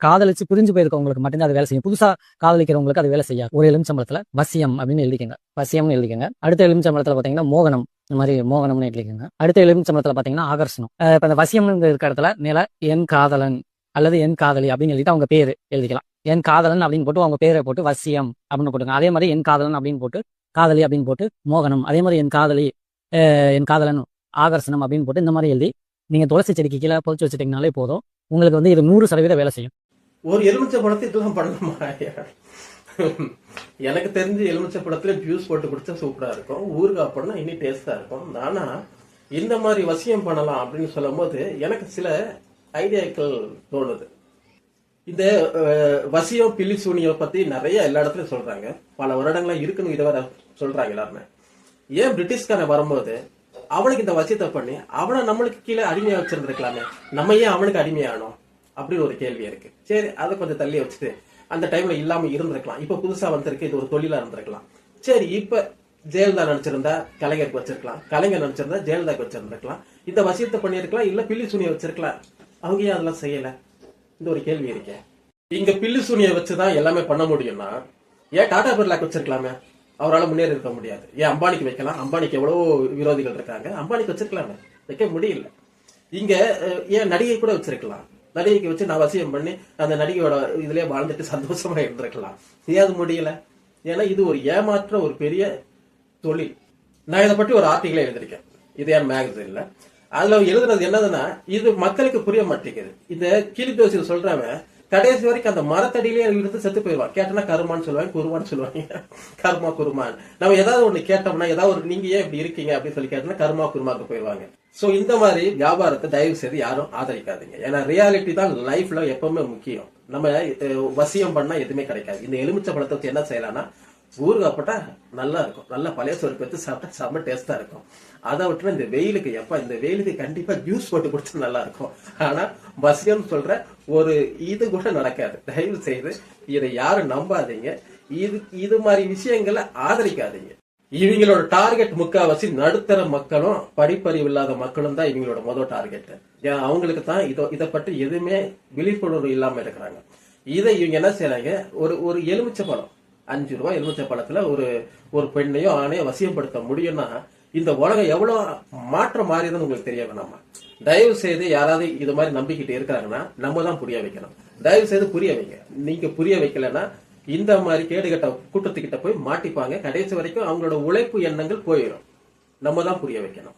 காதலிச்சு புரிஞ்சு போயிருக்கவங்களுக்கு மட்டும்தான் அது வேலை செய்யும். புதுசா காதலிக்கிறவங்களுக்கு அது வேலை செய்யாது. ஒரு எலுமிச்சம்பழத்துல வசியம் அப்படின்னு எழுதிக்கங்க, வசியம்னு எழுதிக்கங்க. அடுத்த எலுமிச்சம்பழத்துல பாத்தீங்கன்னா மோகனம், இந்த மாதிரி மோகனம்னு எழுதிக்கங்க. அடுத்த எலுமிச்சம்பழத்துல பாத்தீங்கன்னா ஆகர்ஷணம். இப்ப இந்த வசியம்னு இருக்க இடத்துல மேல என் காதலன் அல்லது என் காதலி அப்படின்னு எழுதிட்டு அவங்க பேரு எழுதிக்கலாம். என் காதலன் அப்படின்னு போட்டு அவங்க பேரை போட்டு வசியம் அப்படின்னு போட்டுங்க. அதே மாதிரி என் காதலன் அப்படின்னு போட்டு காதலி அப்படின்னு போட்டு மோகனம், அதே மாதிரி என் காதலி என் காதலன் ஆகர்ஷணம் அப்படின்னு போட்டு இந்த மாதிரி எழுதி நீங்க துளசி செடிக்கு கீழே பொறிச்சு வச்சுட்டீங்கனாலே போதும். உங்களுக்கு வந்து இது 100% வேலை செய்யும். ஒரு எலுமிச்சை பழத்தை இதெல்லாம் பண்ணணுமா? எனக்கு தெரிஞ்சு எலுமிச்சை பழத்துல ஜூஸ் போட்டு குடிச்சா சூப்பரா இருக்கும். ஊறுகாய் பண்ணா இன்னும் டேஸ்டா இருக்கும். ஆனா இந்த மாதிரி வசியம் பண்ணலாம் அப்படின்னு சொல்லும் போது எனக்கு சில ஐடியாக்கள் தோணுது. இந்த வசியம் பில்லி சூனியை பத்தி நிறைய எல்லா இடத்துலயும் சொல்றாங்க. பல வருடங்களா இருக்குன்னு இதை வர சொல்றாங்க எல்லாருமே. ஏன் பிரிட்டிஷ்காரன் வரும்போது அவனுக்கு இந்த வசியத்தை பண்ணி அவனை நம்மளுக்கு கீழே அடிமையா வச்சிருந்திருக்கலாமே, நம்ம ஏன் அவனுக்கு அடிமையானோம் அப்படின்னு ஒரு கேள்வி இருக்கு. சரி, அதை கொஞ்சம் தள்ளி வச்சுட்டு அந்த டைம்ல இல்லாம இருந்திருக்கலாம். இப்ப புதுசா வந்திருக்கு, இது ஒரு தொழிலா இருந்திருக்கலாம். சரி, இப்ப ஜெயலலிதா நினைச்சிருந்தா கலைஞருக்கு வச்சிருக்கலாம், கலைஞர் நினைச்சிருந்தா ஜெயலலிதாக்கு வச்சிருந்திருக்கலாம். இந்த வசியத்தை பண்ணிருக்கலாம், இல்ல பில்லி சூனியை வச்சிருக்கலாம். அவங்க ஏன் அதெல்லாம் செய்யல? இந்த ஒரு கேள்வி இருக்கேன். இங்க பில்லி சூனியை வச்சுதான் எல்லாமே பண்ண முடியும்னா ஏன் டாடா பிர்லாக்கு வச்சிருக்கலாமே? அவரால் முன்னேறி இருக்க முடியாது. ஏன் அம்பானிக்கு வைக்கலாம்? அம்பானிக்கு எவ்வளவோ விரோதிகள் இருக்காங்க, அம்பானிக்கு வச்சிருக்கலாமே, வைக்க முடியல. இங்க ஏன் நடிகை கூட வச்சிருக்கலாம், நடிகைக்கு வச்சு நான் வசியம் பண்ணி அந்த நடிகையோட இதுலயே வாழ்ந்துட்டு சந்தோஷமா இருந்திருக்கலாம். ஏன் அது முடியல? ஏன்னா இது ஒரு ஏமாற்ற ஒரு பெரிய தொழில். நான் இதை பற்றி ஒரு ஆர்டிகிள் எழுதிருக்கேன், இது என் மேகசின்ல. அதுல எழுதுறது என்னதுன்னா, இது மக்களுக்கு புரிய மாட்டேங்குது. இந்த கிளி தோசியில் சொல்றவன் கடைசி வரைக்கும் அந்த மரத்தடியிலே இருந்து செத்து போயிடுவான். கேட்டனா கருமான்னு சொல்லுவாங்க, குருமான்னு சொல்லுவாங்க. கருமா குருமான். நம்ம ஏதாவது ஒண்ணு கேட்டோம்னா, ஏதாவது ஒரு நீங்க ஏன் இப்படி இருக்கீங்க அப்படின்னு சொல்லி கேட்டோம்னா கருமா குருமாக்கு போயிடுவாங்க. சோ இந்த மாதிரி வியாபாரத்தை தயவு செய்து யாரும் ஆதரிக்காதீங்க. ஏன்னா ரியாலிட்டி தான் லைஃப்ல எப்பவுமே முக்கியம். நம்ம வசியம் பண்ணா எதுவுமே கிடைக்காது. இந்த எலுமிச்சை பழத்தை வச்சு என்ன செய்யலாம்னா, ஊறுகாப்பட்டா நல்லா இருக்கும். நல்லா பழைய சோறுக்கு வச்சு சாப்பிட்டா செம்ம டேஸ்டா இருக்கும். அதை விட்டு இந்த வெயிலுக்கு இந்த வெயிலுக்கு கண்டிப்பா ஜூஸ் போட்டு குடிச்சா நல்லா இருக்கும். ஆனா வசியம் சொல்ற ஒரு இது கூட நடக்காது. தயவு செய்து இதை யாரும் நம்பாதீங்க. இது மாதிரி விஷயங்களை ஆதரிக்காதீங்க. இவங்களோட டார்கெட் முக்காவாசி நடுத்தர மக்களும் படிப்பறிவு இல்லாத மக்களும் தான் இவங்களோட முதல் டார்கெட். அவங்களுக்கு தான் இதை பற்றி எதுவுமே விழிப்புணர்வு இல்லாம இருக்கிறாங்க. இதை இவங்க என்ன செய்யறாங்க, ஒரு எலுமிச்சை பழம் 5 ரூபாய் எலுமிச்சை பழத்துல ஒரு பெண்ணையோ ஆணையோ வசியப்படுத்த முடியும்னா இந்த உலகம் எவ்வளவு மாற்றம் மாறியதுன்னு உங்களுக்கு தெரிய வேணாமா? தயவு செய்து யாராவது இது மாதிரி நம்பிக்கிட்டு இருக்கிறாங்கன்னா நம்ம தான் புரிய வைக்கணும். தயவு செய்து புரிய வைங்க. நீங்க புரிய வைக்கலன்னா இந்த மாதிரி கேடுகட்ட கூட்டத்துக்கிட்ட போய் மாட்டிப்பாங்க. கடைசி வரைக்கும் அவங்களோட உழைப்பு எண்ணங்கள் போயிடும். நம்ம தான் புரிய வைக்கணும்.